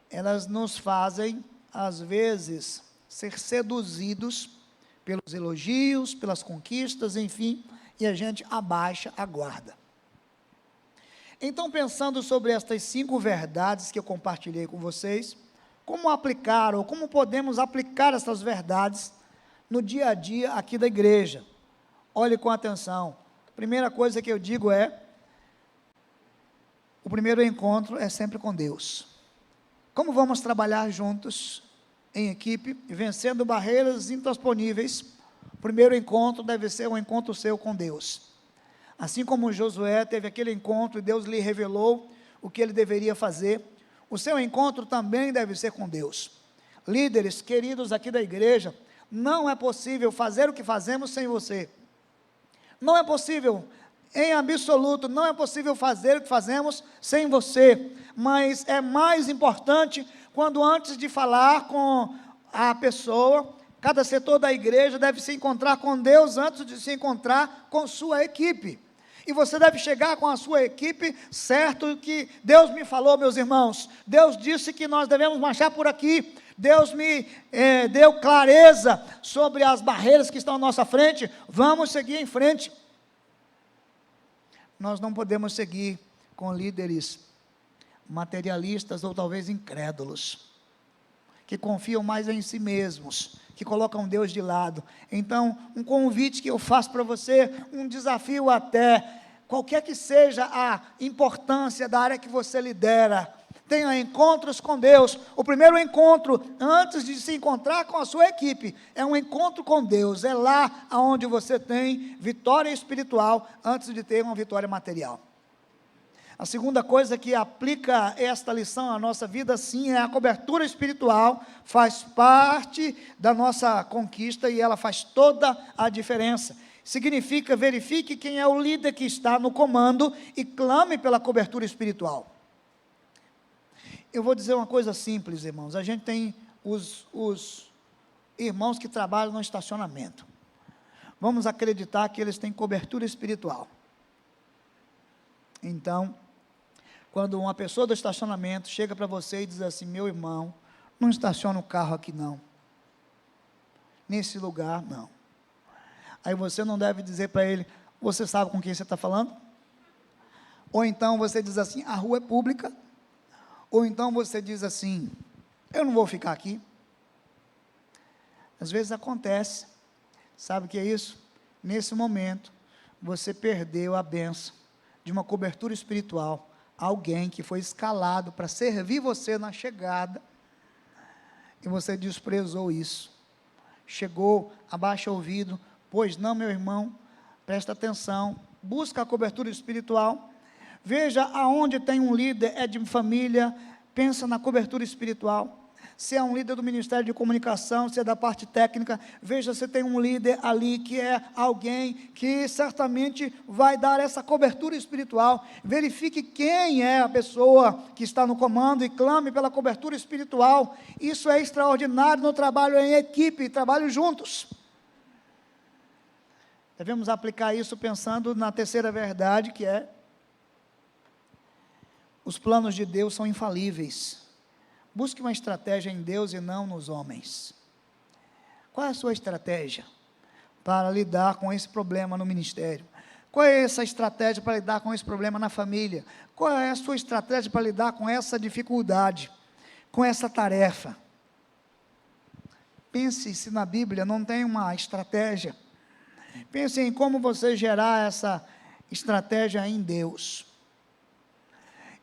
elas nos fazem, às vezes, ser seduzidos pelos elogios, pelas conquistas, enfim, e a gente abaixa a guarda. Então, pensando sobre estas 5 verdades que eu compartilhei com vocês, como aplicar, ou como podemos aplicar essas verdades no dia a dia aqui da igreja? Olhe com atenção. A primeira coisa que eu digo é, o primeiro encontro é sempre com Deus. Como vamos trabalhar juntos, em equipe, vencendo barreiras intransponíveis? O primeiro encontro deve ser um encontro seu com Deus. Assim como Josué teve aquele encontro e Deus lhe revelou o que ele deveria fazer, o seu encontro também deve ser com Deus. Líderes queridos aqui da igreja, não é possível fazer o que fazemos sem você. Não é possível, em absoluto, não é possível fazer o que fazemos sem você. Mas é mais importante quando antes de falar com a pessoa, cada setor da igreja deve se encontrar com Deus antes de se encontrar com sua equipe. E você deve chegar com a sua equipe, certo que Deus me falou, meus irmãos, Deus disse que nós devemos marchar por aqui, Deus me deu clareza sobre as barreiras que estão à nossa frente, vamos seguir em frente. Nós não podemos seguir com líderes materialistas ou talvez incrédulos, que confiam mais em si mesmos, que colocam Deus de lado. Então, um convite que eu faço para você, um desafio até, qualquer que seja a importância da área que você lidera, tenha encontros com Deus. O primeiro encontro, antes de se encontrar com a sua equipe, é um encontro com Deus, é lá onde você tem vitória espiritual, antes de ter uma vitória material. A segunda coisa que aplica esta lição à nossa vida, sim, é a cobertura espiritual, faz parte da nossa conquista e ela faz toda a diferença. Significa, verifique quem é o líder que está no comando e clame pela cobertura espiritual. Eu vou dizer uma coisa simples, irmãos, a gente tem os irmãos que trabalham no estacionamento. Vamos acreditar que eles têm cobertura espiritual. Então, quando uma pessoa do estacionamento chega para você e diz assim: meu irmão, não estaciona o carro aqui não, nesse lugar não. Aí você não deve dizer para ele: você sabe com quem você está falando? Ou então você diz assim: a rua é pública. Ou então você diz assim: eu não vou ficar aqui. Às vezes acontece, sabe o que é isso? Nesse momento, você perdeu a bênção de uma cobertura espiritual, alguém que foi escalado para servir você na chegada, e você desprezou isso, chegou, abaixa o ouvido, pois não, meu irmão, presta atenção, busca a cobertura espiritual, veja aonde tem um líder, é de família, pensa na cobertura espiritual. Se é um líder do Ministério de Comunicação, se é da parte técnica, veja se tem um líder ali que é alguém que certamente vai dar essa cobertura espiritual. Verifique quem é a pessoa que está no comando e clame pela cobertura espiritual. Isso é extraordinário no trabalho em equipe, trabalho juntos. Devemos aplicar isso pensando na terceira verdade, que é: os planos de Deus são infalíveis. Busque uma estratégia em Deus e não nos homens. Qual é a sua estratégia para lidar com esse problema no ministério? Qual é essa estratégia para lidar com esse problema na família? Qual é a sua estratégia para lidar com essa dificuldade, com essa tarefa? Pense se na Bíblia não tem uma estratégia. Pense em como você gerar essa estratégia em Deus.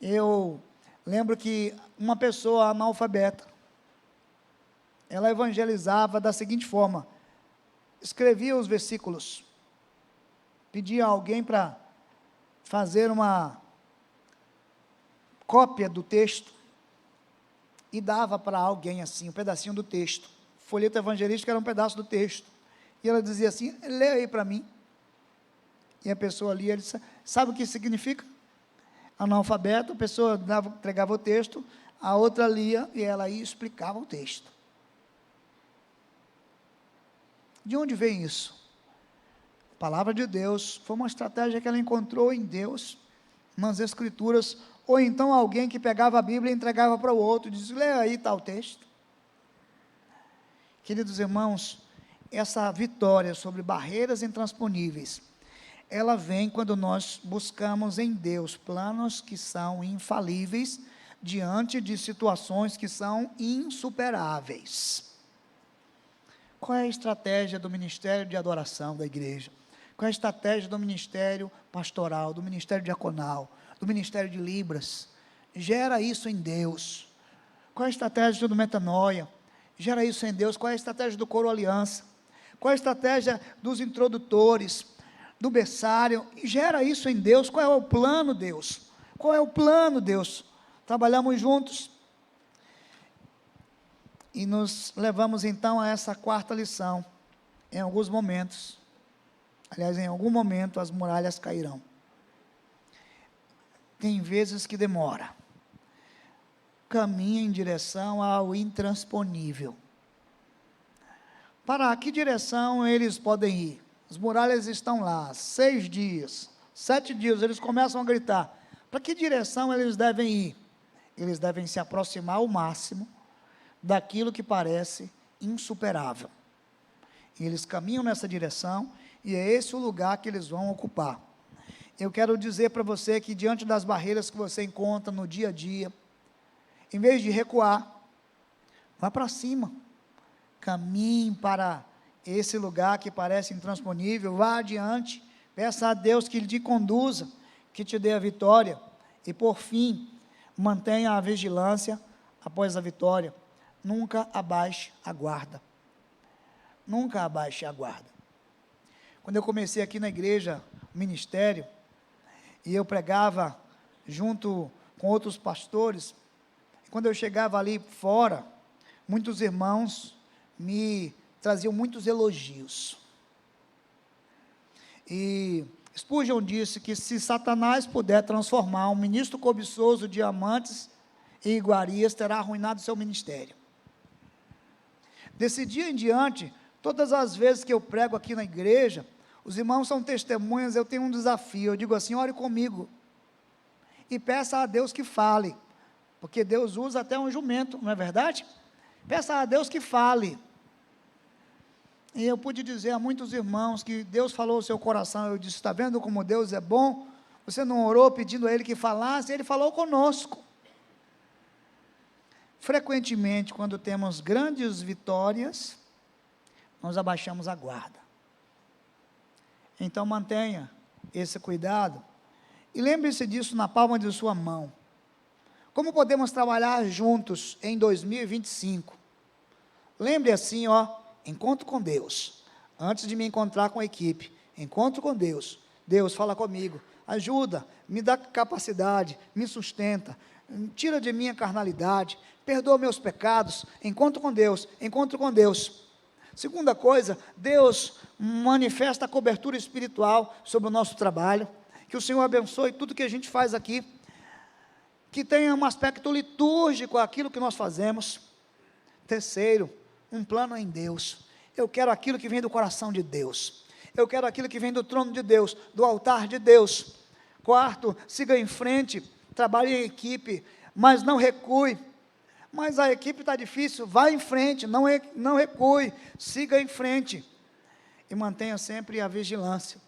Eu lembro que uma pessoa analfabeta, ela evangelizava da seguinte forma: escrevia os versículos, pedia a alguém para fazer uma cópia do texto, e dava para alguém assim, um pedacinho do texto. O folheto evangelístico era um pedaço do texto, e ela dizia assim: lê aí para mim. E a pessoa lia, ele disse: sabe o que significa? Analfabeto, a pessoa entregava o texto, a outra lia e ela ia explicava o texto. De onde vem isso? A palavra de Deus, foi uma estratégia que ela encontrou em Deus, nas Escrituras, ou então alguém que pegava a Bíblia e entregava para o outro, e dizia: lê aí tal texto. Queridos irmãos, essa vitória sobre barreiras intransponíveis, ela vem quando nós buscamos em Deus planos que são infalíveis, diante de situações que são insuperáveis. Qual é a estratégia do ministério de adoração da igreja? Qual é a estratégia do ministério pastoral, do ministério diaconal, do ministério de Libras? Gera isso em Deus. Qual é a estratégia do Metanoia? Gera isso em Deus. Qual é a estratégia do Coro Aliança? Qual é a estratégia dos introdutores? do berçário, e gera isso em Deus. Qual é o plano, Deus? Qual é o plano, Deus? Trabalhamos juntos e nos levamos então a essa quarta lição. Em alguns momentos, aliás, em algum momento as muralhas cairão. Tem vezes que demora. Caminha em direção ao intransponível. Para que direção eles podem ir? As muralhas estão lá, 6 dias, 7 dias, eles começam a gritar. Para que direção eles devem ir? Eles devem se aproximar ao máximo daquilo que parece insuperável. E eles caminham nessa direção, e é esse o lugar que eles vão ocupar. Eu quero dizer para você que diante das barreiras que você encontra no dia a dia, em vez de recuar, vá para cima, caminhe para esse lugar que parece intransponível, vá adiante, peça a Deus que lhe conduza, que te dê a vitória, e por fim, mantenha a vigilância após a vitória, nunca abaixe a guarda, nunca abaixe a guarda. Quando eu comecei aqui na igreja, o ministério, e eu pregava junto com outros pastores, quando eu chegava ali fora, muitos irmãos me traziam muitos elogios. E Spurgeon disse que se Satanás puder transformar um ministro cobiçoso de diamantes em iguarias, terá arruinado seu ministério. Desse dia em diante, todas as vezes que eu prego aqui na igreja, os irmãos são testemunhas, eu tenho um desafio, eu digo assim, ore comigo, e peça a Deus que fale, porque Deus usa até um jumento, não é verdade? Peça a Deus que fale. E eu pude dizer a muitos irmãos que Deus falou ao seu coração, eu disse, está vendo como Deus é bom? Você não orou pedindo a Ele que falasse, Ele falou conosco. Frequentemente, quando temos grandes vitórias, nós abaixamos a guarda. Então mantenha esse cuidado, e lembre-se disso na palma de sua mão. Como podemos trabalhar juntos em 2025? Lembre assim, encontro com Deus, antes de me encontrar com a equipe, encontro com Deus, Deus fala comigo, ajuda, me dá capacidade, me sustenta, tira de mim a carnalidade, perdoa meus pecados, encontro com Deus, encontro com Deus. Segunda coisa, Deus manifesta a cobertura espiritual sobre o nosso trabalho, que o Senhor abençoe tudo que a gente faz aqui, que tenha um aspecto litúrgico aquilo que nós fazemos. Terceiro, um plano em Deus. Eu quero aquilo que vem do coração de Deus, eu quero aquilo que vem do trono de Deus, do altar de Deus. Quarto, siga em frente, trabalhe em equipe, mas não recue. Mas a equipe está difícil, vá em frente, não recue, siga em frente, e mantenha sempre a vigilância.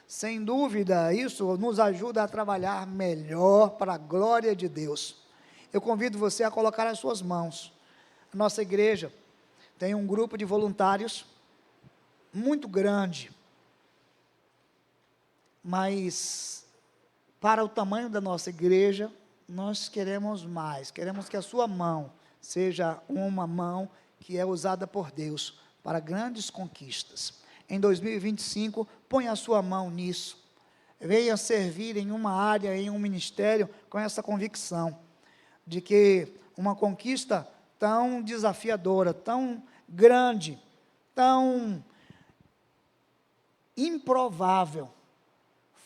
Sem dúvida, isso nos ajuda a trabalhar melhor para a glória de Deus. Eu convido você a colocar as suas mãos. A nossa igreja tem um grupo de voluntários muito grande, mas para o tamanho da nossa igreja, nós queremos mais, queremos que a sua mão seja uma mão que é usada por Deus para grandes conquistas. Em 2025, ponha a sua mão nisso, venha servir em uma área, em um ministério, com essa convicção, de que uma conquista tão desafiadora, tão grande, tão improvável,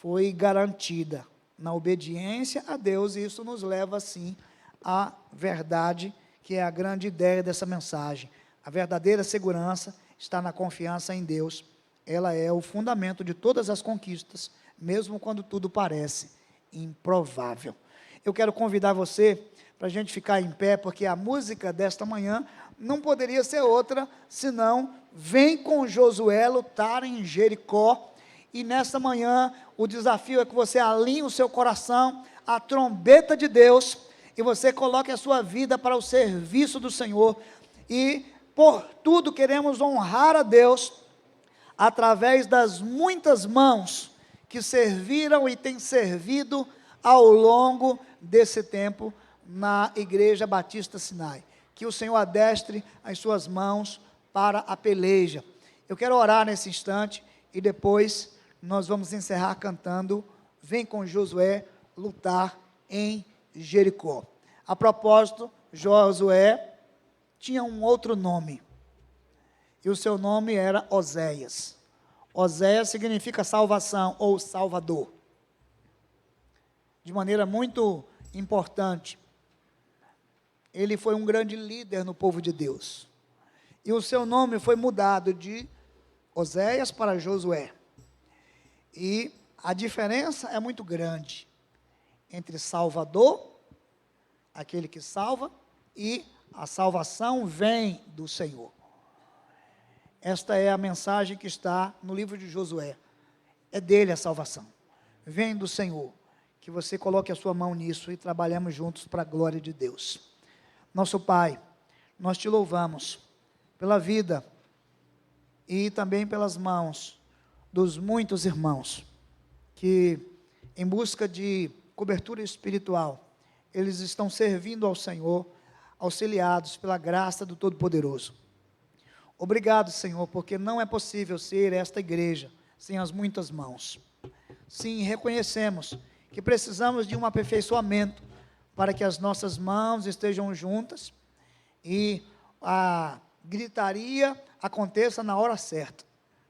foi garantida na obediência a Deus, e isso nos leva, sim, à verdade, que é a grande ideia dessa mensagem. A verdadeira segurança está na confiança em Deus. Ela é o fundamento de todas as conquistas, mesmo quando tudo parece improvável. Eu quero convidar você para a gente ficar em pé, porque a música desta manhã não poderia ser outra, senão vem com Josué lutar em Jericó. E nesta manhã, o desafio é que você alinhe o seu coração à trombeta de Deus, e você coloque a sua vida para o serviço do Senhor, e por tudo queremos honrar a Deus, através das muitas mãos que serviram e têm servido ao longo desse tempo na Igreja Batista Sinai. Que o Senhor adestre as suas mãos para a peleja. Eu quero orar nesse instante, e depois nós vamos encerrar cantando Vem com Josué lutar em Jericó. A propósito, Josué tinha um outro nome, e o seu nome era Oséias. Oséias significa salvação ou salvador. De maneira muito importante, ele foi um grande líder no povo de Deus. E o seu nome foi mudado de Oséias para Josué. E a diferença é muito grande entre Salvador, aquele que salva, e a salvação vem do Senhor. Esta é a mensagem que está no livro de Josué. É dele a salvação. Vem do Senhor. Que você coloque a sua mão nisso e trabalhemos juntos para a glória de Deus. Nosso Pai, nós te louvamos pela vida e também pelas mãos dos muitos irmãos que, em busca de cobertura espiritual, eles estão servindo ao Senhor, auxiliados pela graça do Todo-Poderoso. Obrigado, Senhor, porque não é possível ser esta igreja sem as muitas mãos. Sim, reconhecemos que precisamos de um aperfeiçoamento para que as nossas mãos estejam juntas e a gritaria aconteça na hora certa,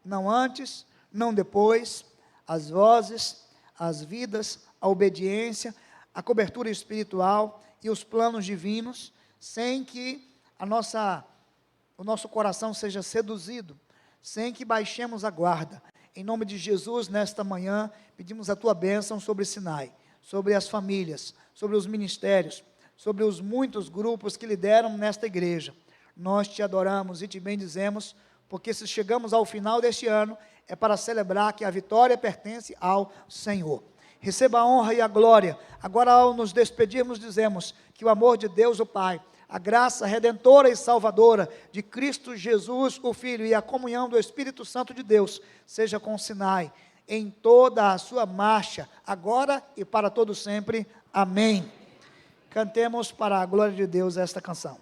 não antes, não depois. As vozes, as vidas, a obediência, a cobertura espiritual e os planos divinos, sem que o nosso coração seja seduzido, sem que baixemos a guarda. Em nome de Jesus, nesta manhã, pedimos a tua bênção sobre Sinai, sobre as famílias, sobre os ministérios, sobre os muitos grupos que lideram nesta igreja. Nós te adoramos e te bendizemos, porque se chegamos ao final deste ano, é para celebrar que a vitória pertence ao Senhor. Receba a honra e a glória. Agora, ao nos despedirmos, dizemos que o amor de Deus, o Pai, a graça redentora e salvadora de Cristo Jesus, o Filho, e a comunhão do Espírito Santo de Deus, seja com o Sinai, em toda a sua marcha, agora e para todo sempre. Amém. Cantemos para a glória de Deus esta canção.